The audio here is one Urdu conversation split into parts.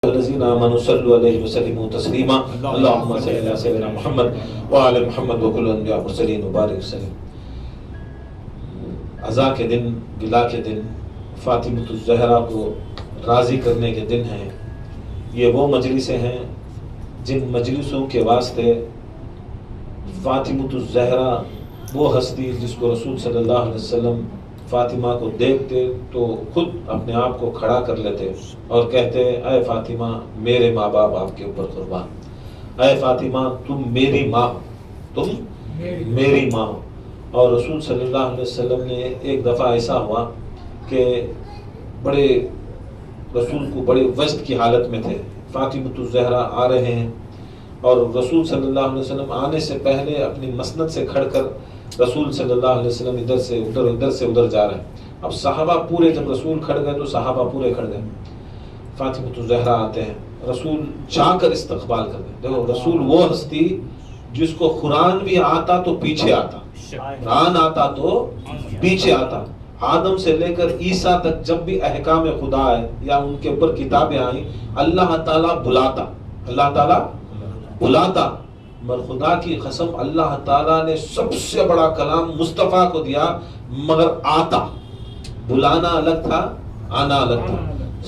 الذين آمنوا صلوا عليه وسلموا تسليما اللهم صل على سيدنا محمد وعلى محمد وكل الانبیاء والمرسلین وبارک وسلم۔ عزا کے دن، گلا کے دن، فاطمۃ الزہرا کو راضی کرنے کے دن ہیں۔ یہ وہ مجلسیں ہیں جن مجلسوں کے واسطے فاطمۃ الزہرا وہ ہستی جس کو رسول صلی اللہ علیہ وسلم فاطمہ کو دیکھتے تو خود اپنے آپ کو کھڑا کر لیتے اور کہتے اے فاطمہ میرے ماں باپ آپ کے اوپر قربان، اے فاطمہ تم میری ماں، تم میری ماں۔ اور رسول صلی اللہ علیہ وسلم نے ایک دفعہ ایسا ہوا کہ رسول کو بڑے وجد کی حالت میں تھے، فاطمۃ الزہرا آ رہے ہیں اور رسول صلی اللہ علیہ وسلم آنے سے پہلے اپنی مسند سے کھڑ کر رسول صلی اللہ علیہ وسلم ادھر سے ادھر جا رہے ہیں۔ اب صحابہ پورے، جب رسول کھڑ گئے تو صحابہ پورے کھڑ گئے۔ فاطمۃ الزہرا آتے ہیں، رسول جا کر استقبال کرتے ہیں۔ دیکھو رسول وہ ہستی جس کو قرآن بھی آتا تو پیچھے آتا، قرآن آتا تو پیچھے آتا۔ آدم سے لے کر عیسیٰ تک جب بھی احکام خدا ہے یا ان کے اوپر کتابیں آئیں، اللہ تعالیٰ بلاتا، اللہ تعالیٰ بلاتا۔ مگر خدا کی قسم اللہ تعالیٰ نے سب سے بڑا کلام مصطفیٰ کو دیا، مگر آتا، بلانا الگ تھا، آنا الگ تھا۔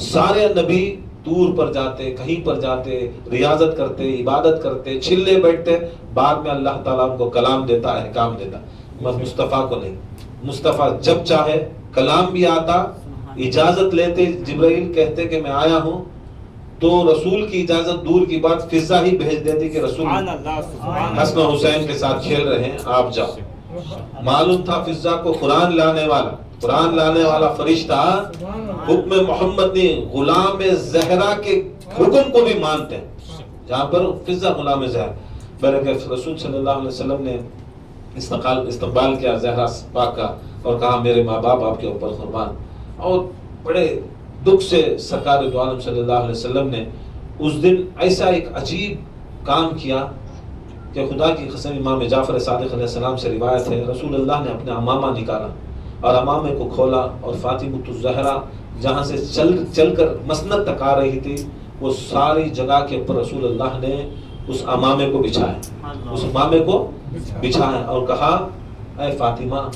سارے نبی دور پر جاتے، کہیں پر جاتے، ریاضت کرتے، عبادت کرتے، چھلے بیٹھتے، بعد میں اللہ تعالیٰ ان کو کلام دیتا، احکام دیتا، مگر مصطفیٰ کو نہیں۔ مصطفیٰ جب چاہے کلام بھی آتا، اجازت لیتے، جبرائیل کہتے کہ میں آیا ہوں تو رسول کی اجازت دور کی بات فضا ہی بھیج دیتی کہ رسول حسن و حسین کے ساتھ کھیل رہے ہیں، آپ جاؤ۔ معلوم تھا فضا کو قرآن لانے والا فرشتہ حکم محمد نے غلام زہرا کے حکم کو بھی مانتے ہیں، جہاں پر فضا غلام زہرا بلکہ رسول صلی اللہ علیہ وسلم نے استقبال کیا زہرا پاک کا اور کہا میرے ماں باپ آپ کے اوپر قربان۔ اور بڑے دکھ سے سرکار دو عالم صلی اللہ علیہ وسلم نے اس دن ایسا ایک عجیب کام کیا کہ خدا کی قسم امام جعفر صادق علیہ السلام سے روایت ہے، رسول اللہ نے اپنا امامہ نکالا اور امامے کو کھولا اور فاطمۃ الزہرا جہاں سے چل کر مسند تک آ رہی تھی وہ ساری جگہ کے اوپر رسول اللہ نے اس امامے کو بچھایا اور کہا اے فاطمہ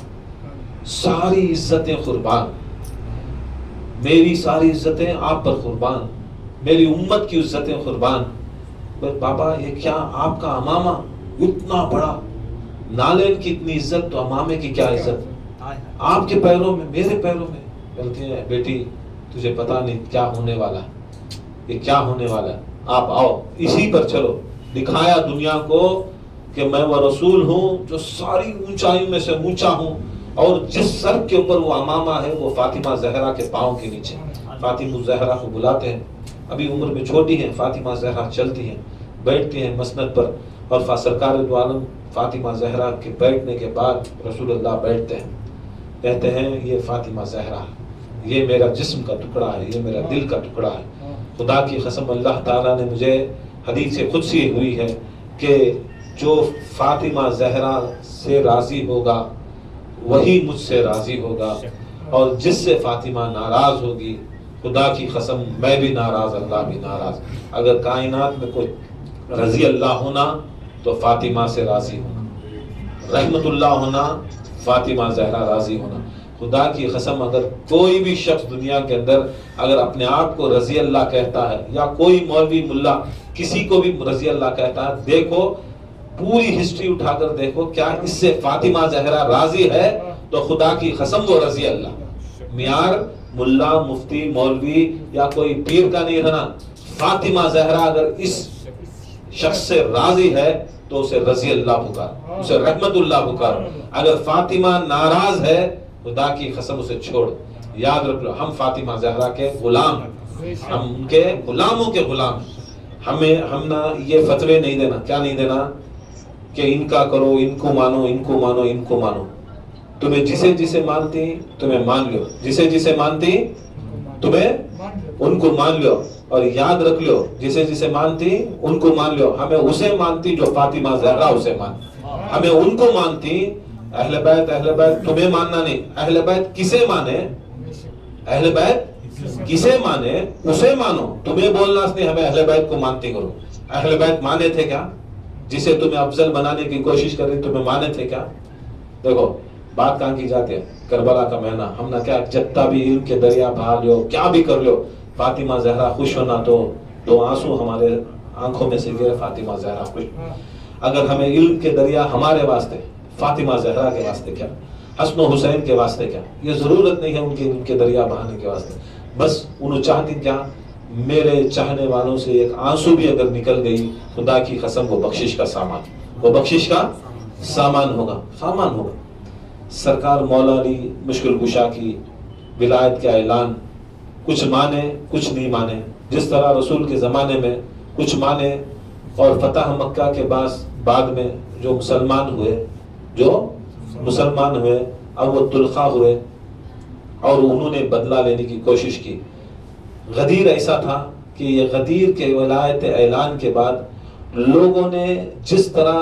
ساری عزتیں قربان، میری ساری عزتیں آپ پر قربان، میری امت کی عزتیں قربان۔ بابا یہ کیا آپ کا امامہ اتنا بڑا، نالین کی اتنی عزت تو امامے کی کیا عزت، آپ کے پیروں میں میرے پیروں میں۔ بولتے ہیں بیٹی تجھے پتا نہیں کیا ہونے والا ہے، یہ کیا ہونے والا ہے، آپ آؤ اسی پر چلو۔ دکھایا دنیا کو کہ میں وہ رسول ہوں جو ساری اونچائی میں سے اونچا ہوں، اور جس سر کے اوپر وہ امامہ ہے وہ فاطمہ زہرا کے پاؤں کے نیچے۔ فاطمہ زہرا کو بلاتے ہیں، ابھی عمر میں چھوٹی ہیں، فاطمہ زہرا چلتی ہیں، بیٹھتی ہیں مسند پر، اور سرکار دو عالم فاطمہ زہرا کے بیٹھنے کے بعد رسول اللہ بیٹھتے ہیں، کہتے ہیں یہ فاطمہ زہرا، یہ میرا جسم کا ٹکڑا ہے، یہ میرا دل کا ٹکڑا ہے۔ خدا کی قسم اللہ تعالیٰ نے مجھے حدیث قدسی ہوئی ہے کہ جو فاطمہ زہرا سے راضی ہوگا وہی مجھ سے راضی ہوگا، اور جس سے فاطمہ ناراض ہوگی خدا کی قسم میں بھی ناراض، اللہ بھی ناراض۔ اگر کائنات میں کوئی رضی اللہ ہونا تو فاطمہ سے راضی ہونا، رحمت اللہ ہونا فاطمہ زہرا راضی ہونا۔ خدا کی قسم اگر کوئی بھی شخص دنیا کے اندر اگر اپنے آپ کو رضی اللہ کہتا ہے، یا کوئی مولوی ملا کسی کو بھی رضی اللہ کہتا ہے، دیکھو پوری ہسٹری اٹھا کر دیکھو کیا اس سے فاطمہ زہرا راضی ہے، تو خدا کی قسم وہ رضی اللہ۔ میار ملا مفتی مولوی یا کوئی پیر کا نہیں رہنا، فاطمہ زہرا اگر اس شخص سے راضی ہے تو اسے رضی اللہ پکار، اسے رحمت اللہ پکار۔ اگر فاطمہ ناراض ہے خدا کی قسم اسے چھوڑ۔ یاد رکھ لو ہم فاطمہ زہرا کے غلام، ہم ان کے غلاموں کے غلام۔ ہم نہ یہ فتوے نہیں دینا، کیا نہیں دینا کہ ان کا کرو، ان کو مانو، ان کو مانو، ان کو مانو۔ تمہیں جسے جسے مانتی تمہیں مان لو، جسے جسے مانتی تمہیں ان کو مان لو، اور یاد رکھ لو جسے جسے مانتی ان کو مان لو۔ ہمیں اسے مانتی جو فاطمہ زہرا اسے مان، ہمیں ان کو مانتی۔ اہل بیت تمہیں ماننا نہیں، اہل بیت کسے مانے، اہل بیت کسے مانے اسے مانو. تمہیں بولنا اس نے ہمیں اہل بیت کو مانتے کرو. اہل بیت مانے تھے کیا؟ جسے تمہیں افضل بنانے کی کوشش کر رہی تمہیں مانے تھے کیا؟ دیکھو بات کہاں کی جاتی ہے؟ کربلا کا مہینہ. ہم نہ کیا جتنا بھی علم کے دریا بہا لو کیا بھی کر لو، فاطمہ زہرا خوش ہونا تو دو آنسو ہمارے آنکھوں میں سے گرے. فاطمہ زہرا خوش. اگر ہمیں علم کے دریا ہمارے واسطے، فاطمہ زہرا کے واسطے کیا، حسن و حسین کے واسطے کیا؟ یہ ضرورت نہیں ہے ان کے علم کے دریا بہانے کے واسطے. بس انہوں چاہتی کیا؟ میرے چاہنے والوں سے ایک آنسو بھی اگر نکل گئی، خدا کی قسم وہ بخشش کا سامان، وہ بخشش کا سامان ہوگا، سامان ہوگا. سرکار مولا علی مشکل کشا کی ولایت کا اعلان، کچھ مانے کچھ نہیں مانے. جس طرح رسول کے زمانے میں کچھ مانے اور فتح مکہ کے بعد میں جو مسلمان ہوئے اب وہ تلخا ہوئے اور انہوں نے بدلہ لینے کی کوشش کی. غدیر ایسا تھا کہ یہ غدیر کے ولایت اعلان کے بعد لوگوں نے جس طرح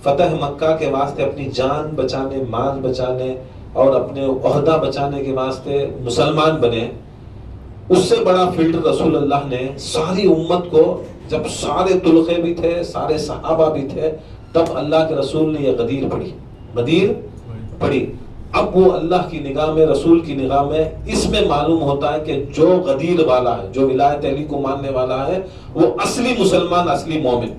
فتح مکہ کے واسطے اپنی جان بچانے، مال بچانے اور اپنے عہدہ بچانے کے واسطے مسلمان بنے، اس سے بڑا فلٹر رسول اللہ نے ساری امت کو، جب سارے تلخے بھی تھے، سارے صحابہ بھی تھے، تب اللہ کے رسول نے یہ غدیر پڑھی. اب وہ اللہ کی نگاہ میں، رسول کی نگاہ میں اس میں معلوم ہوتا ہے کہ جو غدیر والا ہے، جو ولایت علی کو ماننے والا ہے، وہ اصلی مسلمان، اصلی مومن.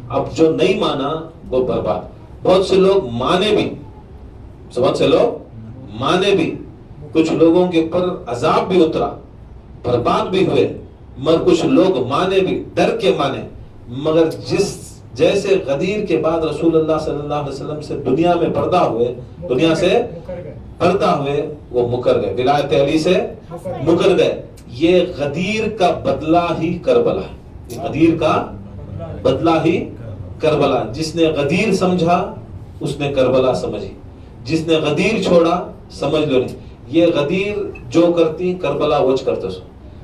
اب جو نہیں مانا وہ برباد. بہت سے لوگ مانے بھی، کچھ لوگوں کے اوپر عذاب بھی اترا، برباد بھی ہوئے، مگر کچھ لوگ مانے بھی، ڈر کے مانے. مگر جیسے غدیر کے بعد رسول اللہ صلی اللہ علیہ وسلم سے دنیا میں پردہ ہوئے، وہ مکر گئے، ولایت علی سے مکر گئے. یہ غدیر کا بدلہ ہی کربلا ہے. یہ غدیر کا بدلہ ہی کربلا. جس نے غدیر سمجھا اس نے کربلا سمجھی، جس نے غدیر چھوڑا سمجھ لو نہیں. یہ غدیر جو کرتی کربلا وچ کرتے سو.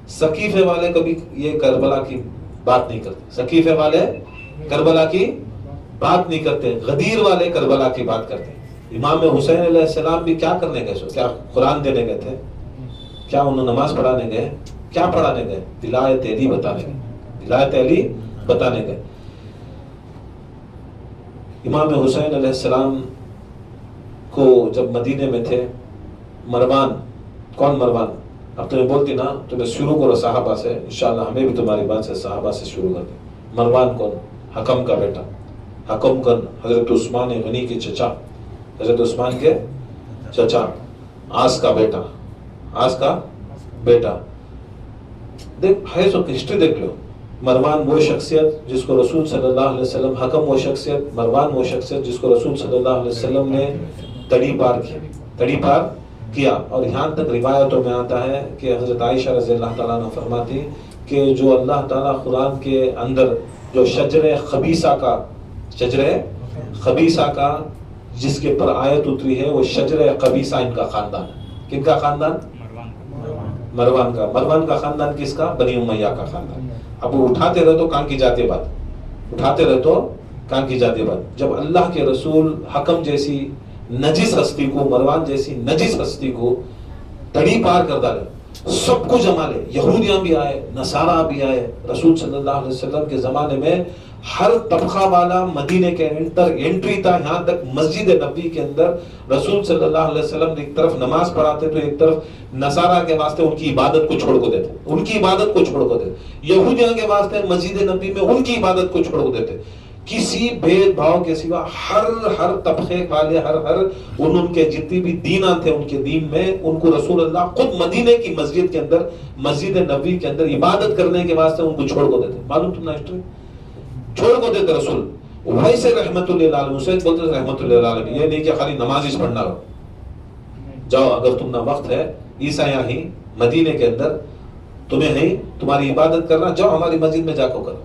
سقیفے والے کبھی یہ کربلا کی بات نہیں کرتے، سقیفے والے کربلا کی بات نہیں کرتے، غدیر والے کربلا کی بات کرتے. امام حسین علیہ السلام بھی کیا کرنے گئے؟ کیا قرآن دینے گئے تھے؟ کیا انہوں نماز پڑھانے گئے؟ کیا پڑھانے گئے؟ ولایت علی بتانے گئے. امام حسین علیہ السلام کو جب مدینے میں تھے، مروان، کون مروان؟ اب تمہیں بولتی نا، تمہیں شروع کرو صحابہ سے، انشاءاللہ ہمیں بھی تمہاری بات سے صحابہ سے شروع کرتے. مروان کون؟ حکم کا بیٹا. حکم کن حضرت عثمان غنی کے چچا، حضرت عثمان کے چچا، آس کا بیٹا. دیکھ ہے سو ہسٹری دیکھ لو. مروان وہ شخصیت جس کو رسول صلی اللہ علیہ وسلم، حکم وہ شخصیت، مروان وہ شخصیت جس کو رسول صلی اللہ علیہ وسلم نے تڑی پار کیا. اور یہاں تک روایتوں میں آتا ہے کہ حضرت عائشہ رضی اللہ تعالیٰ عنہ فرماتی کہ جو اللہ تعالیٰ قرآن کے اندر جو شجر خبیثہ کا جس کے پر آیت اتری ہے، وہ شجر خبیثہ ان کا خاندان ہے. کن کا خاندان؟ مروان کا خاندان. کس کا؟ بنی امیہ کا خاندان. اب وہ اٹھاتے رہے تو کہاں کی جاتی بات. جب اللہ کے رسول حکم جیسی نجس ہستی کو، مروان جیسی نجس ہستی کو تڑی پار کر ڈالے، سب کو جما لے. یہودیاں بھی آئے، نصارہ بھی آئے. رسول صلی اللہ علیہ وسلم کے زمانے میں ہر طبقہ والا مدینے کے انٹری تھا. یہاں تک مسجد نبوی کے اندر رسول صلی اللہ علیہ وسلم ایک طرف نماز پڑھاتے تو ایک طرف نصارہ کے واسطے ان کی عبادت کو چھوڑ کو دیتے. یہودیاں کے واسطے مسجد نبوی میں ان کی عبادت کو چھوڑ کو دیتے. کسی بھید بھاؤ کے سوا ہر طبقے والے، ہر ان کے جتنی بھی دیناں تھے، ان کے دین میں ان کو رسول اللہ خود مدینے کی مسجد کے اندر، مسجد نبوی کے اندر عبادت کرنے کے واسطے ان کو چھوڑ کو دیتے. معلوم تم نا ہسٹری؟ چھوڑ کو دیتے رسول. ویسے رحمت اللہ علیہ حسین بولتے رحمت اللہ علیہ، یہ نہیں کہ خالی نماز ہی پڑھنا ہو. جاؤ اگر تم نہ وقت ہے، عیسائیاں ہی مدینے کے اندر تمہیں نہیں تمہاری عبادت کرنا، جاؤ ہماری مسجد میں جا کو کرو.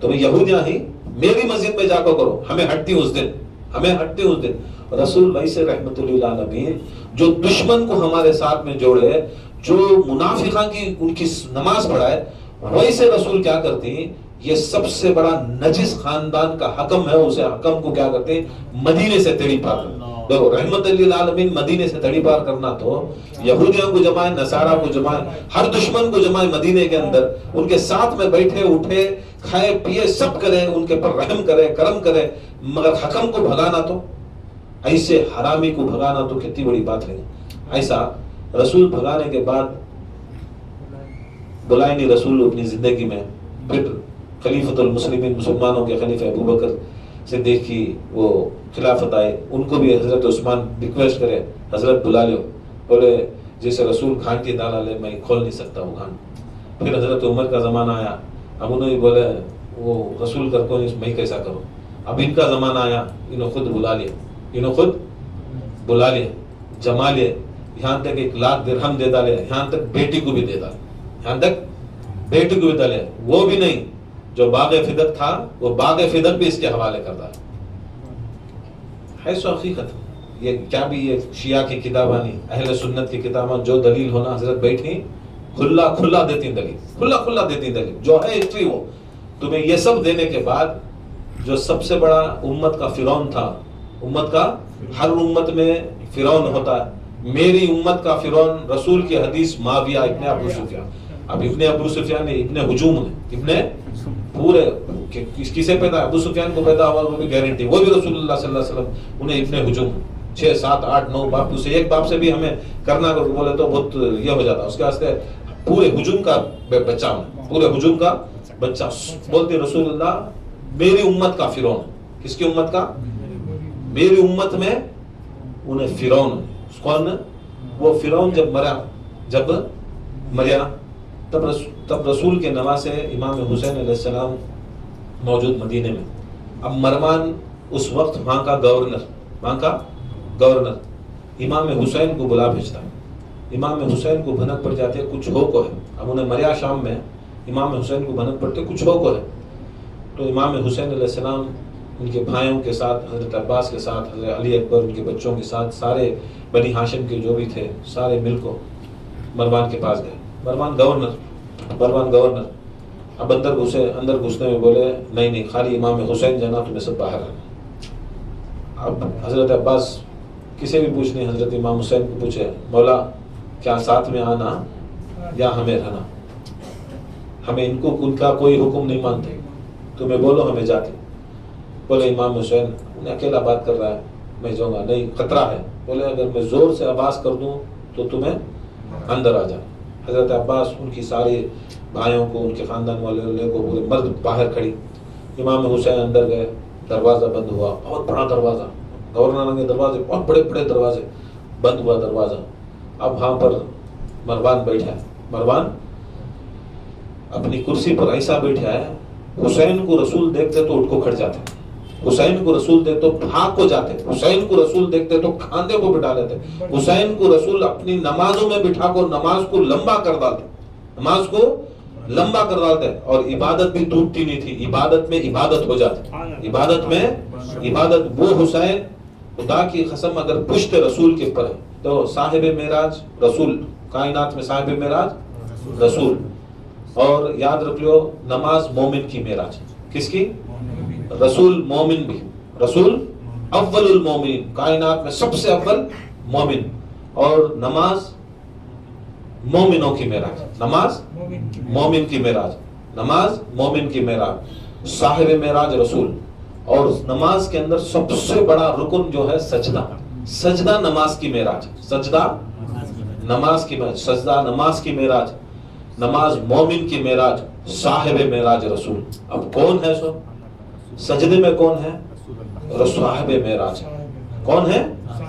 تمہیں یہودیاں ہی میری مسجد میں جا کو کرو، ہمیں ہٹتی اس دن. رسول ویسے رحمت اللہ علیہ جو دشمن کو ہمارے ساتھ میں جوڑے، جو منافقان کی ان کی نماز پڑھائے، ویسے رسول کیا کرتی؟ یہ سب سے بڑا نجس خاندان کا حکم ہے، اسے حکم کو کیا کرتے؟ مدینے سے تیڑی پار. دیکھو رحمت للعالمین مدینے سے تڑی پار کرنا تو یہودیوں کو جمائے، نصارہ کو جمائے، ہر دشمن کو جمائے مدینے کے اندر، ان کے ساتھ میں بیٹھے اٹھے کھائے پیے سب کرے، ان کے پر رحم کرے کرم کرے، مگر حکم کو بھگانا تو، ایسے حرامی کو بھگانا تو کتنی بڑی بات ہے۔ ایسا رسول بھگانے کے بعد بلائے نہیں رسول اپنی زندگی میں، پھر خلیفۃ المسلمین مسلمانوں کے خلیفہ ابو بکر صدیق کی وہ خلافت آئے، ان کو بھی حضرت عثمان ریکویسٹ کرے حضرت بلا لو، بولے جیسے رسول کھان کی دالا لے میں کھول نہیں سکتا ہوں کھان۔ پھر حضرت عمر کا زمانہ آیا، اب انہوں نے بولے وہ رسول کر کو میں کیسا کروں، اب ان کا زمانہ آیا، انہوں خود بلا لیا، انہوں خود بلا لیا، جما لیا، یہاں تک 1,00,000 درہم دے ڈالے، یہاں تک بیٹی کو بھی دے ڈالے، یہاں تک بیٹی کو بھی ڈالے، وہ بھی نہیں، جو باغ فدق تھا وہ باغ فدق بھی اس کے حوالے کر ڈالا۔ ہے سو حقیقت، یہ کیا بھی یہ شیعہ کی کتابیں نہیں، اہل سنت کی کتابیں جو دلیل ہونا حضرت بیٹھی کھلا دیتی دلیل، کھلا دیتی دلیل، جو ہے ہسٹری وہ تمہیں یہ سب دینے کے بعد، جو سب سے بڑا امت کا فرعون تھا، امت کا ہر امت میں فرعون ہوتا ہے، میری امت کا فرعون رسول کی حدیث معاویہ ابن ابو سفیان، اب ابن ابو سفیان ابن ہجوم ہے، ابن پورے کسے پیدا ابو سفیان کو پیدا ہوا وہ بھی گارنٹی، وہ بھی رسول اللہ صلی اللہ علیہ وسلم، انہیں ابن ہجوم 6 7 8 9 باپ سے ایک باپ سے بھی ہمیں کرنا اگر بولے تو بہت یہ ہو جاتا، اس کے واسطے پورے ہجوم کا بچہ ہوں، پورے ہجوم کا بچہ، بولتے رسول اللہ میری امت کا فرعون، کس کی امت کا؟ میری امت میں انہیں فرعون، کون؟ وہ فرعون جب مریا تب رسول کے نواسے امام حسین علیہ السلام موجود مدینے میں، اب مروان اس وقت وہاں کا گورنر امام حسین کو بلا بھیجتا ہے، امام حسین کو بھنک پڑ جاتے کچھ ہو کو ہے، اب انہیں مریا شام میں امام حسین کو بھنک پڑتے کچھ ہو کو ہے، تو امام حسین علیہ السلام ان کے بھائیوں کے ساتھ، حضرت عباس کے ساتھ، حضرت علی اکبر ان کے بچوں کے ساتھ، سارے بنی ہاشم کے جو بھی تھے سارے مل کو مروان کے پاس گئے، مروان گورنر اب اندر گھسنے میں بولے نہیں خالی امام حسین جانا، تمہیں سب باہر رہنا۔ اب حضرت عباس کسی بھی پوچھ نہیں، حضرت امام حسین کو پوچھے مولا کیا ساتھ میں آنا یا ہمیں رہنا، ہمیں ان کا کوئی حکم نہیں مانتے، تمہیں بولو ہمیں جاتے۔ بولے امام حسین انہیں اکیلا بات کر رہا ہے، میں جاؤں گا نہیں، خطرہ ہے، بولے اگر میں زور سے آواز کر دوں تو تمہیں اندر آ جا۔ حضرت عباس ان کی سارے بھائیوں کو، ان کے خاندان والے کو، پورے مرد باہر کھڑی، امام حسین اندر گئے، دروازہ بند ہوا، بہت بڑا دروازہ، گورنر کے دروازے بہت بڑے دروازے، بند ہوا دروازہ، اب وہاں پر مروان بیٹھا ہے، مروان اپنی کرسی پر ایسا بیٹھا ہے، حسین کو رسول دیکھتے تو اٹھ کو کھڑ جاتے، حسین کو رسول دیکھتے تو بھاگ کو جاتے، حسین کو رسول دیکھتے تو کھاندے کو بٹھا لیتے، حسین کو رسول اپنی نمازوں میں بٹھا کو نماز کو لمبا کر ڈالتے، اور عبادت بھی ٹوٹتی نہیں تھی، عبادت میں عبادت ہو جاتی، عبادت وہ حسین خدا کی قسم اگر پشت رسول کے اوپر ہے تو صاحب معراج رسول، کائنات میں صاحب معراج رسول، اور یاد رکھ لو نماز مومن کی معراج، کس کی؟ رسول مومن بھی، رسول اول المومنین، کائنات میں سب سے اول مومن، اور نماز مومنوں کی معراج، نماز مومن کی معراج، نماز مومن کی معراج، صاحب معراج رسول، اور نماز کے اندر سب سے بڑا رکن جو ہے سجدہ نماز کی معراج، سجدہ نماز کی معراج، نماز مومن کی معراج، صاحب معراج رسول۔ اب کون ہے سو سجدے میں؟ کون ہے؟ صاحب معراج، کون ہے؟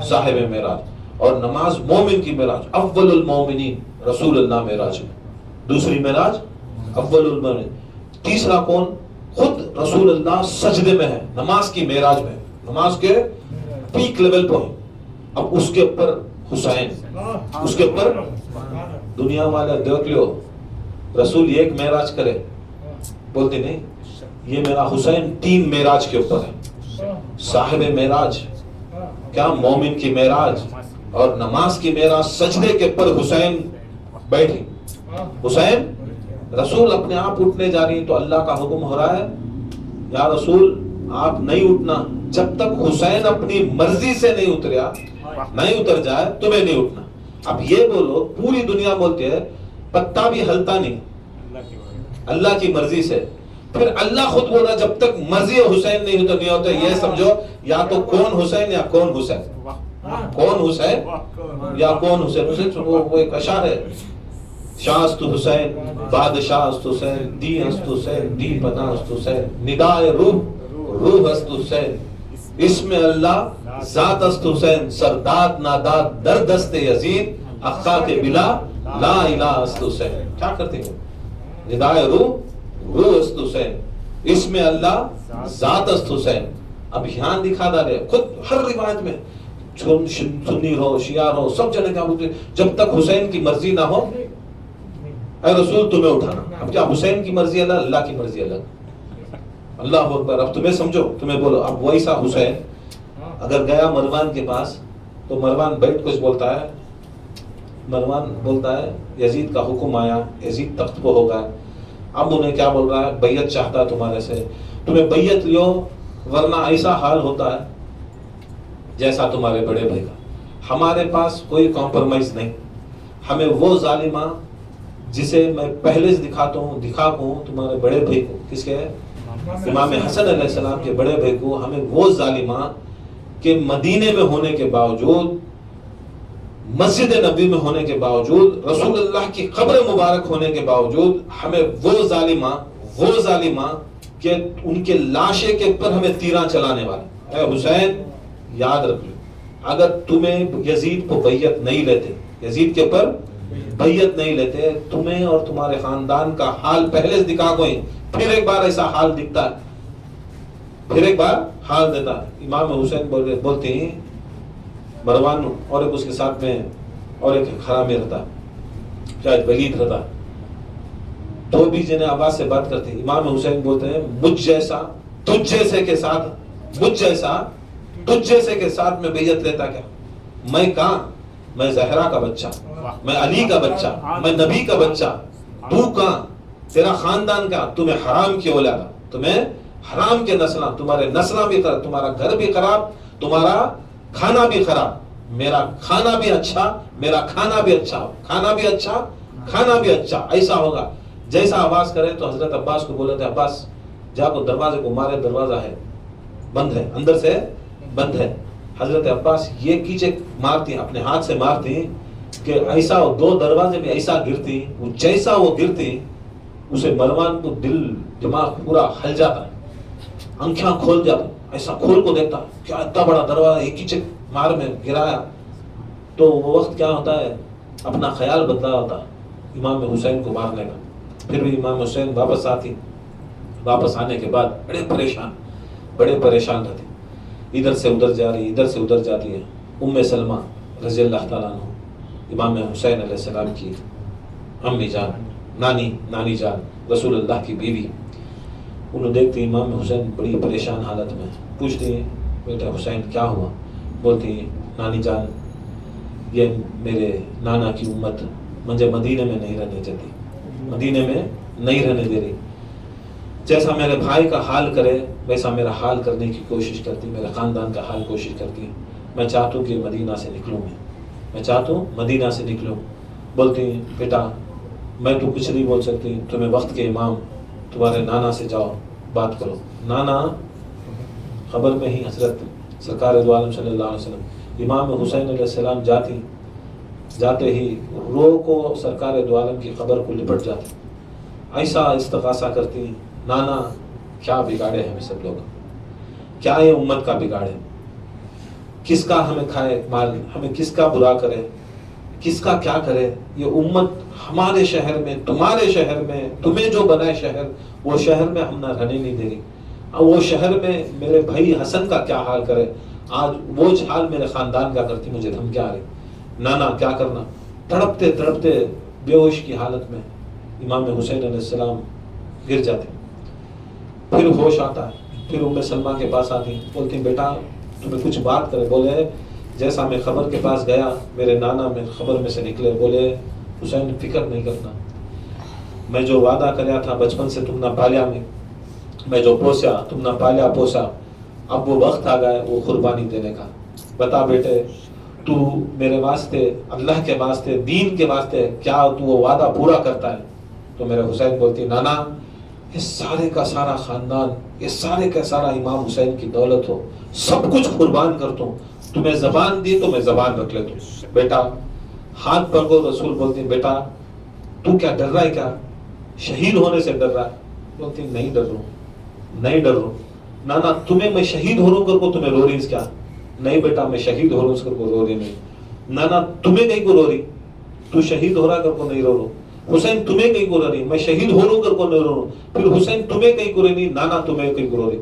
صاحب معراج، اور نماز مومن کی معراج، اول المومنین رسول اللہ معراج میں، دوسری معراج اول المومنین، تیسرا کون؟ خود رسول اللہ سجدے میں ہے، نماز کی معراج میں، نماز کے پیک لیول پر، اب اس کے اوپر حسین، اس کے اوپر دنیا والے دیکھ لو رسول ایک معراج کرے، بولتے نہیں یہ میرا حسین 3 معراج کے اوپر ہے، صاحب معراج کیا؟ مومن کی معراج، اور نماز کی معراج، سجدے کے اوپر حسین بیٹھی، حسین رسول اپنے آپ اٹھنے جا رہی تو اللہ کا حکم ہو رہا ہے یا رسول آپ نہیں اٹھنا جب تک حسین اپنی مرضی سے نہیں اتر جائے، تمہیں نہیں اٹھنا. اب یہ بولو، پوری دنیا بولتی ہے پتا بھی ہلتا نہیں اللہ کی مرضی سے. پھر اللہ خود بول رہا جب تک مرضی حسین نہیں ہوتا. یہ سمجھو یا تو کون حسین یا کون حسین، کون حسین یا کون حسین. وہ ایک اشعار ہے، شاہ است حسین، بادشاہ است حسین، دی است حسین، دی پناہ است حسین، ندائے روح است حسین، اسم اللہ ذات است حسین، سرداد ناداد در دست یزید، اخاک بلا لا الہ است حسین. کیا کرتے ہیں؟ ندائے روح است حسین، اسم اللہ ذات است حسین. اب یہاں دکھا رہے خود ہر روایت میں سنی ہو شیعہ ہو سب جنے کیا بولتے جب تک حسین کی مرضی نہ ہو اے رسول تمہیں اٹھانا. اب کیا حسین کی مرضی الگ، اللہ کی مرضی الگ؟ اللہ اکبر. اب تمہیں سمجھو، تمہیں بولو. اب ویسا حسین اگر گیا مروان کے پاس تو مروان بیٹھ کچھ بولتا ہے، مروان بولتا ہے یزید کا حکم آیا، یزید تخت پہ ہوگا. اب انہیں کیا بول رہا ہے؟ بیعت چاہتا ہے تمہارے سے، تمہیں بیعت لیو ورنہ ایسا حال ہوتا ہے جیسا تمہارے بڑے بھائی کا. ہمارے پاس کوئی کمپرومائز نہیں. ہمیں وہ ظالمہ جسے میں پہلے سے دکھاتا ہوں تمہارے بڑے بھائی کو، کس کے؟ امام حسن علیہ السلام کے بڑے بھائی کو. ہمیں وہ ظالمہ کہ مدینے میں ہونے کے باوجود، مسجد نبی میں ہونے کے باوجود، رسول اللہ کی قبر مبارک ہونے کے باوجود، ہمیں وہ ظالمہ کہ ان کے لاشے کے اوپر ہمیں تیراں چلانے والے. اے حسین یاد رکھ لو، اگر تمہیں یزید کو بیعت نہیں لیتے، یزید کے اوپر بیعت نہیں لیتے، تمہیں اور تمہارے خاندان کا حال پہلے سے دکھا کوئی. پھر ایک بار ایسا حال دکھتا ہے، پھر ایک بار حال دیتا ہے. امام حسین بولتے ہیں مروان اور ایک اس کے ساتھ میں اور ایک حرامی رہتا، شاید ولید رہتا، تو بھی جنہیں آواز سے بات کرتے. امام حسین بولتے ہیں مجھ جیسا تجھ جیسے کے ساتھ میں بیعت لیتا کیا؟ میں کہاں؟ میں زہرا کا بچہ، میں علی کا بچہ، میں نبی کا بچہ. تو کہاں؟ تیرا خاندان کا، تمہیں حرام کی اولاد، تمہیں حرام کے نسلاں، تمہارے نسلاں بھی خراب، تمہارا گھر بھی خراب، تمہارا کھانا بھی خراب. میرا کھانا بھی اچھا، میرا کھانا بھی اچھا، کھانا بھی اچھا، کھانا بھی اچھا. ایسا ہوگا جیسا آواز کرے. تو حضرت عباس کو بولے تھے عباس جا کو دروازے کو مارے، دروازہ ہے بند ہے، اندر سے بند ہے. حضرت عباس یہ کیچے مارتی ہیں، اپنے ہاتھ سے مارتی ہیں کہ ایسا دو دروازے بھی ایسا گرتی، وہ جیسا وہ گرتی اسے مروان کو دل دماغ پورا ہل جاتا ہے، آنکھیں کھول جاتا، ایسا کھول کو دیکھتا کیا اتنا بڑا دروازہ ایک ہی مار میں گرایا. تو وہ وقت کیا ہوتا ہے، اپنا خیال بدلا ہوتا امام حسین کو مارنے کا. پھر بھی امام حسین واپس آنے کے بعد بڑے پریشان رہتے. ادھر سے ادھر جا رہی، ادھر سے ادھر جاتی ہے. ام سلمہ رضی اللہ تعالیٰ عنہ امام حسین علیہ السلام کی امی جان، نانی جان، رسول اللہ کی بیوی، انہوں دیکھتی امام حسین بڑی پریشان حالت میں. پوچھتی ہیں بیٹا حسین کیا ہوا؟ بولتی ہیں نانی جان یہ میرے نانا کی امت مجھے مدینے میں نہیں رہنے دیتی، مدینے میں نہیں رہنے دے رہی. جیسا میرے بھائی کا حال کرے ویسا میرا حال کرنے کی کوشش کرتی، میرے خاندان کا حال کوشش کرتی. میں چاہتا ہوں کہ مدینہ سے نکلوں، میں چاہتا ہوں مدینہ سے نکلوں. بولتی ہیں بیٹا میں تو کچھ نہیں بول سکتی، تمہیں وقت کے امام تمہارے نانا سے جاؤ بات کرو. نانا خبر میں ہی حضرت سرکار دو عالم صلی اللہ علیہ وسلم امام حسین علیہ السلام جاتے ہی رو کو سرکار دو عالم کی خبر کو لپٹ جاتی. ایسا استغاثہ کرتی، نانا کیا بگاڑے ہمیں سب لوگ، کیا یہ امت کا بگاڑے، کس کا ہمیں کھائے مال، ہمیں کس کا برا کرے، کس کا کیا کرے. یہ امت ہمارے شہر میں، تمہارے شہر میں، تمہیں جو بنائے شہر، وہ شہر میں ہم نہ رہنے نہیں دے رہی. وہ شہر میں میرے بھائی حسن کا کیا حال کرے، آج وہ حال میرے خاندان کا کرتی، مجھے دھمکیاں آ رہی. نانا کیا کرنا. تڑپتے تڑپتے بے ہوش کی حالت میں امام حسین علیہ السلام گر جاتے. پھر ہوش آتا ہے، پھر ام سلمہ کے پاس آتی، بولتی بیٹا تمہیں کچھ بات کرے. بولے جیسا میں خبر کے پاس گیا میرے نانا میں خبر میں سے نکلے، بولے حسین فکر نہیں کرنا، میں جو وعدہ کریا تھا بچپن سے تم نہ پالیا میں، میں جو پوسا تم نے پالیا پوسا، اب وہ وقت آ گیا ہے وہ قربانی دینے کا، بتا بیٹے تو میرے واسطے، اللہ کے واسطے، دین کے واسطے کیا تو وہ وعدہ پورا کرتا ہے؟ تو میرے حسین بولتی نانا یہ سارے کا سارا خاندان، یہ سارے کا سارا امام حسین کی دولت ہو، سب کچھ قربان کرتا ہوں، تمہیں زبان دی تو میں زبان رکھ لیتا ہوں۔ بیٹا ہاتھ پر کو رسول بولتی بیٹا تو کیا ڈر رہا ہے، کیا شہید ہونے سے ڈر رہا ہے؟ بولتی نہیں ڈر رہا ہوں، نہیں ڈر رہا ہوں نانا، تمہیں میں شہید ہو رہا ہوں کر کو تمہیں رو رہی کیا؟ نہیں بیٹا میں شہید ہو رہا ہوں کر کو رو رہی نہیں نانا، تمہیں کہیں کو رو رہی؟ تو شہید ہو رہا کر کو نہیں رو رہا حسین، تمہیں کہیں کو رو رہی؟ میں شہید ہو رہا ہوں کر کو نہیں رو رہا، پھر حسین تمہیں کہیں کو رو رہی؟ نانا تمہیں کہیں کو رو رہی۔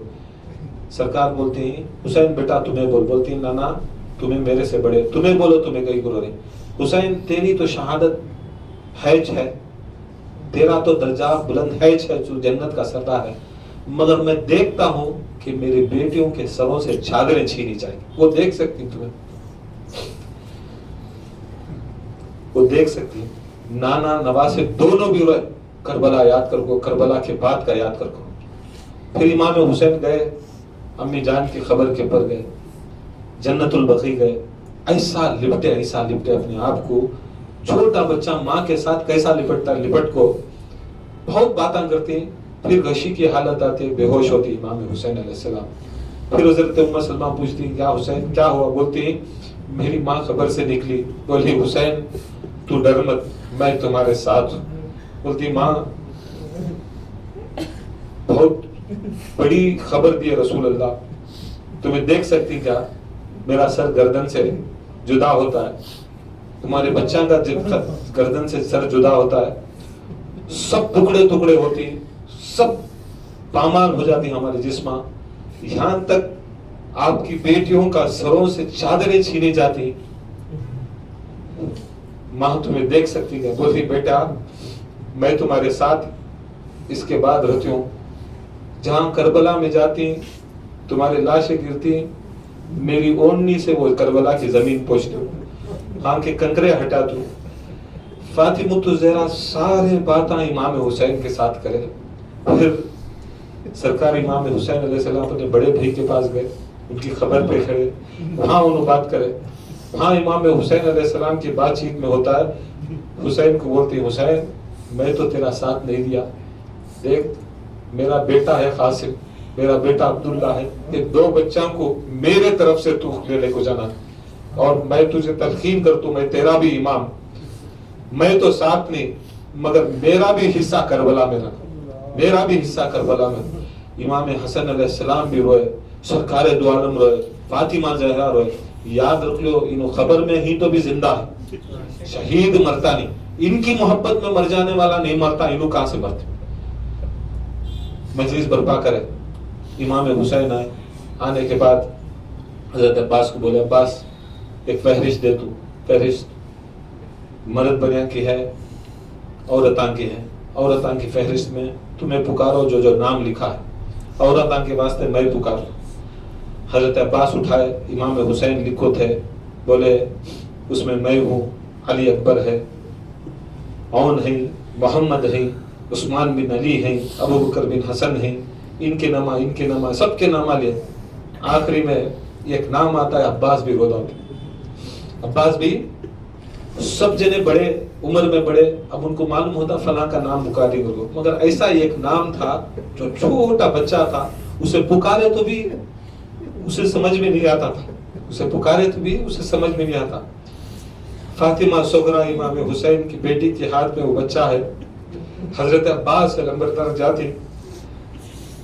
سرکار بولتی ہیں حسین بیٹا تمہیں بول، بولتی نانا تمہیں میرے سے بڑے، تمہیں بولو تمہیں کہیں کو رو رہی۔ حسین تیری تو شہادت ہے، تیرا تو درجہ بلند ہے جو جنت کا سردار ہے، مگر میں دیکھتا ہوں کہ میری بیٹیوں کے سروں سے چادریں چھینی جائیں گی، وہ دیکھ سکتی تمہیں، وہ دیکھ سکتی۔ نانا نواسے دونوں بھی روئے، کربلا یاد کر کو، کربلا کے بعد کا یاد کر کو۔ پھر امام حسین گئے، امی جان کی خبر کے پر گئے، جنت البقیع گئے، ایسا لپٹے اپنے آپ کو، چھوٹا بچہ ماں کے ساتھ کیسا لپٹتا ہے، لپٹ کو بہت باتاں کرتی، پھر غشی کی حالت آتی، بے ہوش ہوتی امام حسین علیہ السلام۔ پھر حضرت ام سلمہ پوچھتی کیا حسین کیا ہوا؟ بولتی میری ماں خبر سے نکلی، بولی حسین تو ڈر مت، میں تمہارے ساتھ ہوں۔ بولتی ماں بہت بڑی خبر دی رسول اللہ، تمہیں دیکھ سکتی کیا؟ میرا سر گردن سے جدا ہوتا ہے، تمہارے بچہ کا گردن سے سر جدا ہوتا ہے، سب ٹکڑے ٹکڑے ہوتی، سب پامال ہو جاتی ہمارے جسماں، یہاں تک آپ کی بیٹیوں کا سروں سے چادریں چھینی جاتی، ماں تمہیں دیکھ سکتی ہے۔ بولتی بیٹا میں تمہارے ساتھ اس کے بعد رہتی ہوں، جہاں کربلا میں جاتی تمہارے لاشیں گرتی، میری اونی سے وہ کربلا کی زمین پوچھتی ہوں، وہاں کے کنکرے ہٹاتی ہوں۔ فاطمہ الزہرا سارے باتاں امام حسین کے ساتھ کرے۔ پھر سرکار امام حسین علیہ السلام اپنے بڑے بھائی کے پاس گئے، ان کی خبر پہ کھڑے، وہاں انہوں بات کرے، وہاں امام حسین علیہ السلام کی بات چیت میں ہوتا ہے، حسین کو بولتی حسین میں تو تیرا ساتھ نہیں دیا، دیکھ میرا بیٹا ہے قاسم، میرا بیٹا عبداللہ ہے، یہ دو بچوں کو میرے طرف سے تو لینے کو جانا، اور میں تجھے تلقین کرتا ہوں، میں تیرا بھی امام، میں تو ساتھ نہیں، مگر میرا بھی حصہ کربلا میں رکھ، میرا بھی حصہ کربلا میں۔ امام حسن علیہ السلام بھی روئے، سرکار دو عالم روئے، فاطمہ زہرا روئے۔ یاد رکھ لو انہوں خبر میں ہی تو بھی زندہ ہے، شہید مرتا نہیں، ان کی محبت میں مر جانے والا نہیں مرتا، انہوں کہاں سے مرتے؟ مجلس برپا کرے، امام حسین آئے، آنے کے بعد حضرت عباس کو بولے عباس ایک فہرست دے تو، فہرست مرد بنیاں کی ہے، عورتاں کی ہے، عورتاں کی فہرست میں تمہیں پکارو جو جو نام لکھا ہے، عورتاں کے واسطے میں پکارو۔ حضرت عباس اٹھائے، امام حسین لکھو تھے، بولے اس میں میں ہوں، علی اکبر ہے، عون ہے، محمد ہے، عثمان بن علی ہیں، ابو بکر بن حسن ہیں، ان کے نامہ سب کے نامہ لے، آخری میں ایک نام آتا ہے عباس بھی رودا ہوتا، عباس بھی سب جنے بڑے عمر میں بڑے، اب ان کو معلوم ہوتا فلاں کا نام پکاری کرو، مگر ایسا ایک نام تھا جو چھوٹا بچہ تھا، اسے پکارے تو بھی اسے سمجھ میں نہیں آتا تھا، اسے پکارے تو بھی اسے سمجھ میں نہیں آتا۔ فاطمہ صغرا امام حسین کی بیٹی کے ہاتھ میں وہ بچہ ہے، حضرت عباس لمبردار جاتی،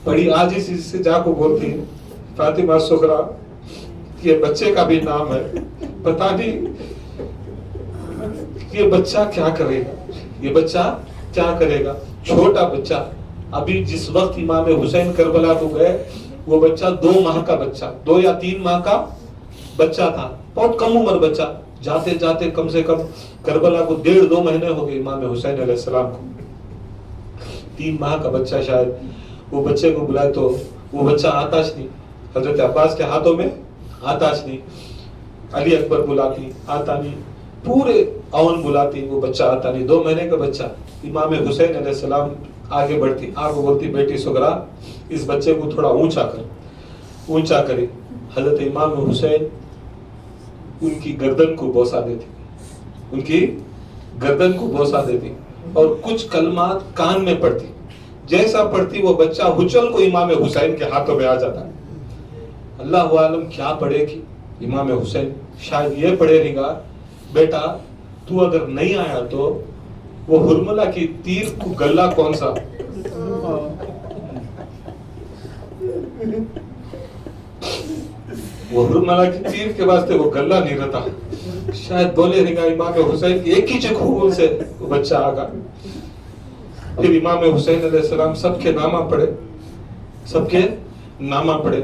بڑی عاجزی سے جا کو بولتی فاطمہ صغرا یہ بچے کا بھی نام ہے، پتہ نہیں یہ بچہ کیا کرے گا، یہ بچہ کیا کرے گا، چھوٹا بچہ۔ ابھی جس وقت امام حسین کربلا کو گئے وہ بچہ 2 ماہ کا بچہ، 2 یا 3 ماہ کا بچہ تھا، بہت کم عمر بچہ، جاتے جاتے کم سے کم کربلا کو 1.5-2 مہینے ہو گئے امام حسین علیہ السلام کو، 3 ماہ کا بچہ شاید، وہ بچے کو بلائے تو وہ بچہ آتاش نہیں، حضرت عباس کے ہاتھوں میں آتاش نہیں، علی اکبر بلاتی آتا نہیں، پورے اون بلاتی وہ بچہ آتا نہیں، 2 مہینے کا بچہ۔ امام حسین علیہ السلام آگے بڑھتی آپ کو بولتی بیٹی سغرا اس بچے کو تھوڑا اونچا کری. حضرت امام حسین ان کی گردن کو بوسا دیتی اور کچھ کلمات کان میں پڑتی. جیسا پڑھتی وہ بچہ ہچل کو امام حسین کے ہاتھوں میں آ جاتا. اللہ عالم کیا پڑھے گی امام حسین؟ شاید یہ پڑھے گا بیٹا تو اگر نہیں آیا تو وہ ہرملا کی تیر کو گلہ کون سا؟ وہ ہرملا کی تیر کے واسطے وہ گلہ نہیں رہتا. شاید بولے رہے گا امام حسین کی ایک ہی چکھول سے وہ بچہ آگا. پھر امام حسین علیہ السلام سب کے نامہ پڑھے.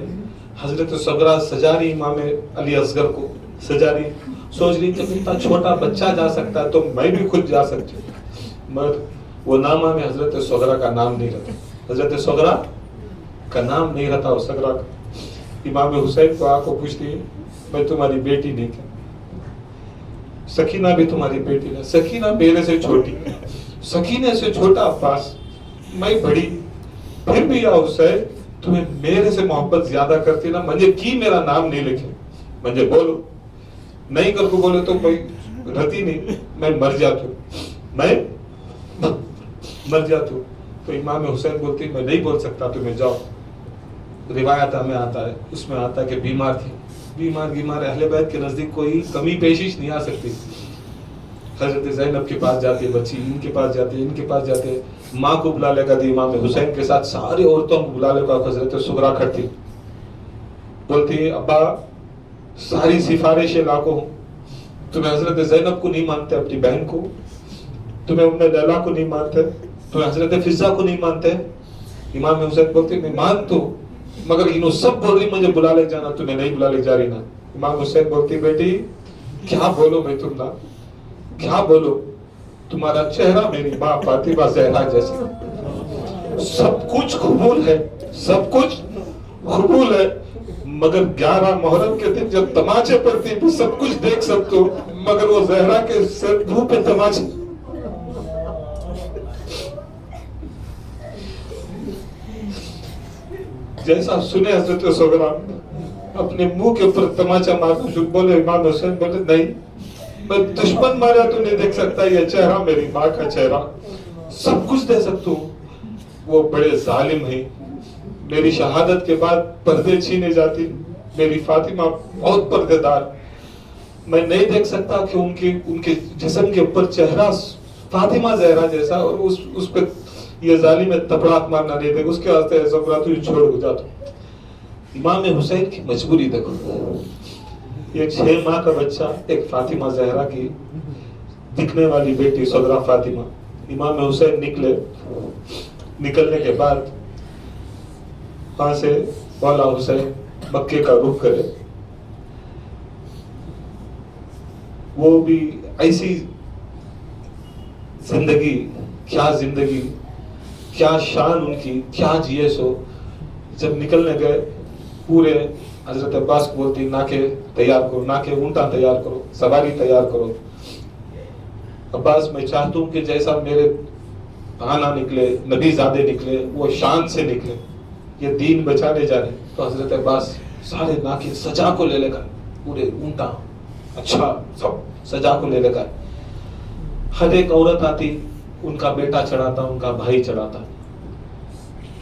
حضرت صغرا سجا رہی امام علی اصغر کو سجا رہی. سوچ رہی جب اتنا چھوٹا بچہ جا سکتا ہے تو میں بھی خود جا سکتی ہوں. مگر وہ نامہ میں حضرت صغرا کا نام نہیں رہتا. حضرت صغرا کا نام نہیں رہتا. وہ صغرا کا امام حسین کو آ کو پوچھتی میں تمہاری بیٹی نہیں کیا؟ سکینہ بھی تمہاری بیٹی ہے. سکینہ میرے سے چھوٹی, سکینے سے چھوٹا عباس, میں بڑی, پھر بھی یا حسین تمہیں میرے سے محبت زیادہ کرتی نا. مجھے کی میرا نام نہیں لکھے, مجھے بولو. نہیں کر کو بولے تو کوئی رہتی نہیں, میں مر جاتی ہوں. تو امام حسین بولتی میں نہیں بول سکتا تمہیں جاؤ. روایت ہمیں آتا ہے, اس میں آتا ہے کہ بیمار تھی. بیمار اہل بیت کے نزدیک کوئی کمی پیشش نہیں آ سکتی. حضرت زینب کے پاس جاتے بچی, ان کے پاس جاتے ماں کو بلا لے گا. امام حسین کے ساتھ ساری عورتوں کو بلا لے گا. حضرت صغرا کھڑتی بولتی ابا ساری سفارشیں لاکھوں ہوں, تمہیں حضرت زینب کو نہیں مانتے, اپنی بہن کو, تمہیں ام لیلا کو نہیں مانتے, تمہیں حضرت فضہ کو نہیں مانتے. امام حسین بولتے میں مانتا ہوں مگر انہوں سب بول رہی مجھے بلا لے جانا, تمہیں نہیں بلا لے جا رہی نا. امام حسین بولتی بیٹی کیا بولو میں تم نا, کیا بولو, تمہارا چہرہ میری ماں فاطمہ زہرا جیسا. سب کچھ قبول ہے مگر 11 محرم کے دن جب تماچے پڑتی تو سب کچھ دیکھ سکتے ہو مگر وہ زہرا کے منہ پہ تماچے. جیسا سنے حضرت صغرا اپنے منہ کے اوپر تماچا مارنا شروع. بولے امام حسین بولے نہیں, میں دشمن مارا تو نہیں دیکھ سکتا, یہ چہرہ میری ماں کا چہرہ, سب کچھ دے سکتا ہوں. وہ بڑے ظالم ہیں. میری شہادت کے بعد پردے چھینے جاتی. میری فاطمہ بہت پردے دار, میں نہیں دیکھ سکتا کہ ان کے جسم کے اوپر چہرہ فاطمہ زہرا جیسا, اور اس پہ یہ ظالم تپڑاک مارنا نہیں دے. اس کے واسطے صغرا تو چھوڑ ہو جاتا. امام حسین کی مجبوری دیکھو, ایک 6 ماہ کا بچہ, ایک فاطمہ زہرا کی دکھنے والی بیٹی صغرا فاطمہ. امام حسین نکلنے کے بعد وہاں سے مولا حسین مکے کا رخ کرے. وہ بھی ایسی زندگی, کیا شان ان کی, کیا جیے سو. جب نکلنے گئے پورے حضرت عباس کو بولتی ناکے تیار کرو, ناکے اونٹا تیار کرو, سواری تیار کرو. عباس میں چاہتا ہوں کہ جیسا میرے آنا نکلے, نبی زادے نکلے, وہ شان سے نکلے, یہ دین بچانے جا رہے. تو حضرت عباس سارے ناکے سجا کو لے لے گا, پورے اونٹا اچھا سب سجا کو لے لے گا. ہر ایک عورت آتی, ان کا بیٹا چڑھاتا, ان کا بھائی چڑھاتا.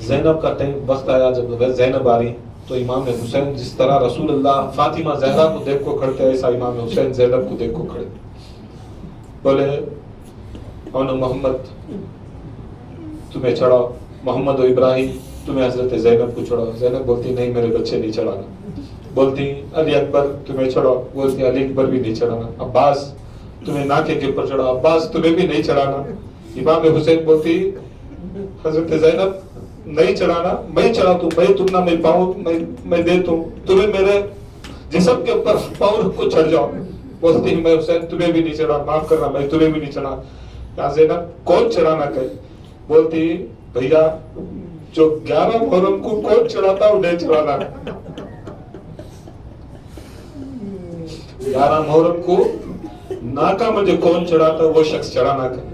زینب کا وقت آیا, جب زینب آ رہی تو امام حسین جس طرح رسول اللہ فاطمہ زہرا کو دیکھ کو کھڑتے, ایسا امام حسین زینب کو دیکھ کو کھڑے. بولے اونو محمد تمہیں چڑھاؤ, محمد و ابراہیم تمہیں حضرت زینب کو چڑھاؤ. زینب بولتی نہیں میرے بچے نہیں چڑھانا. بولتی علی اکبر تمہیں چڑھاؤ. بولتی علی اکبر بھی نہیں چڑھانا. عباس تمہیں ناکے کے اوپر چڑھاؤ. عباس تمہیں بھی نہیں چڑھانا. امام حسین بولتی حضرت زینب نہیں چڑھانا, میں چڑھاتا ہوں, میں تم نہ میں پاؤں میں دیتا ہوں, تمہیں میرے جسم کے اوپر پاؤں کو چڑھ جاؤ. بولتی میں حسین تمہیں بھی نہیں چڑھا, معاف کرنا میں تمہیں بھی نہیں چڑھا. یا زینب کون چڑھانا کہے. بولتی بھیا جو 11 محرم کو کون چڑھاتا وہ نہیں چڑھانا. 11 محرم کو ناکا مجھے کون چڑھاتا وہ شخص چڑھانا کہے.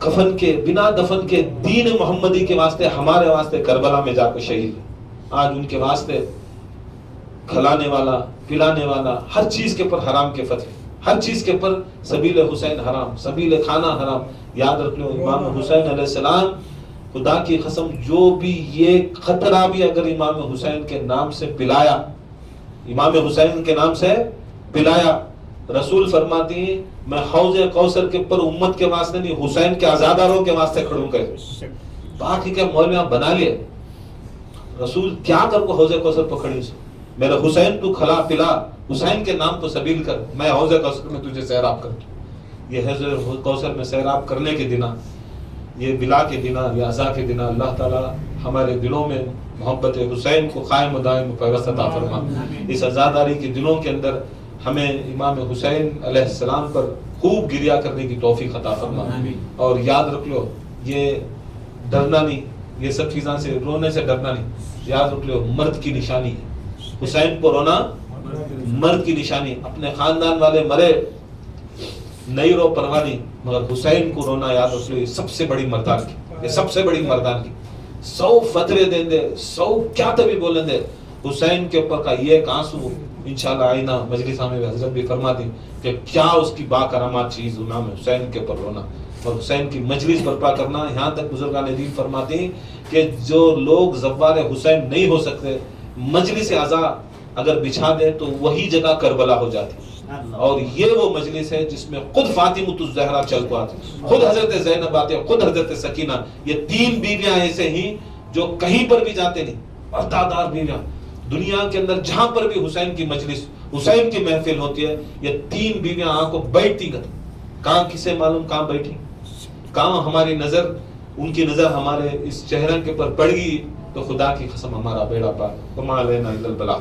کفن کے بنا دفن کے دین محمدی کے واسطے ہمارے واسطے کربلا میں جا کر شہید. آج ان کے واسطے کھلانے والا پلانے والا ہر چیز کے پر حرام کے فتوے, ہر چیز کے پر سبیل حسین حرام, سبیل کھانا حرام. یاد رکھ لو امام حسین علیہ السلام, خدا کی قسم جو بھی یہ خطرہ بھی اگر امام حسین کے نام سے پلایا, امام حسین کے نام سے پلایا, رسول فرماتی ہیں میں حوض کوثر کے پر امت کے واسطے نہیں حسین کے عزاداروں کے واسطے کھڑوں گے. باقی کے مولویاں بنا لیے, رسول کیا کر کو حوض کوثر پر کھڑی سے, میرا حسین تو کھلا پلا, حسین کے نام کو سبیل کر, میں حوض کوثر میں تجھے سیراب کر. یہ حوض کوثر میں سیراب کرنے کے دن, یہ بلا کے دن, یہ عزا کے دن, اللہ تعالی ہمارے دلوں میں محبت حسین کو قائم و دائم پیوست عطا فرما. اس عزاداری کے دنوں کے اندر ہمیں امام حسین علیہ السلام پر خوب گریا کرنے کی توفیق عطا فرما. اور یاد رکھ لو یہ ڈرنا نہیں, یہ سب چیزاں سے رونے سے ڈرنا نہیں, یاد رکھ لو مرد کی نشانی ہے. حسین کو رونا مرد کی نشانی. اپنے خاندان والے مرے نہیں رو پرواہ نہیں, مگر حسین کو رونا یاد رکھ لو یہ سب سے بڑی مردان کی, یہ سب سے بڑی مردان کی. 100 فتوے دیں دے, 100 کیا تبھی بولیں دے, حسین کے اوپر کا یہ ایک آنسو انشاءاللہ آئینہ مجلس میں حضرت بھی فرما دی کہ کیا اس کی با کرامات چیز امام حسین کے اوپر رونا اور حسین کی مجلس برپا کرنا. یہاں تک بزرگان دین فرماتے ہیں کہ جو لوگ زوار حسین نہیں ہو سکتے, مجلس عزا اگر بچھا دے تو وہی جگہ کربلا ہو جاتی. اور یہ وہ مجلس ہے جس میں خود فاطمۃ الزہرا چل کو آتی, خود حضرت زینب آتے, خود حضرت سکینہ. یہ 3 بیویاں ایسے ہی جو کہیں پر بھی جاتے نہیں, پردہ بیویاں دنیا کے اندر جہاں پر بھی حسین کی مجلس حسین کی محفل ہوتی ہے, یہ 3 بیویاں آنکھوں بیٹھتی گئی. کہاں کسے معلوم کہاں بیٹھی, کہاں ہماری نظر, ان کی نظر ہمارے اس چہرے کے پر پڑ گئی تو خدا کی قسم ہمارا بیڑا پار. وما علینا الا البلاغ.